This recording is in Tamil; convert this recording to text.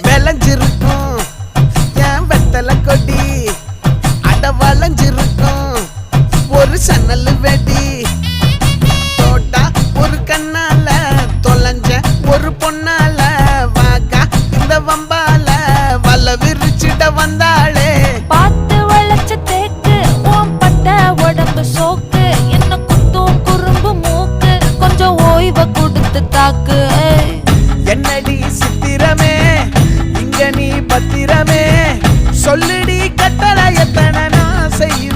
விளைஞ்சிருக்கும் என் வெத்தலை கொடி அட வளைஞ்சிருக்கும் ஒரு சன்னல் வெடி தோட்டா ஒரு கண்ணால தொலைஞ்ச ஒரு பொண்ணால வாக்கா இந்த வம்பால வல விரிச்சிட வந்தாளே பார்த்து வளைச்ச தேக்கு ஓம் பட்ட உடம்பு சோக்கு என்ன குத்தும் குறும்பு மூக்கு கொஞ்சம் ஓய்வை கொடுத்து தாக்கு என்னடி சித்திரமே இங்க நீ பத்திரமே சொல்லுடி கட்டளை எத்தனை நான் செய்வேன்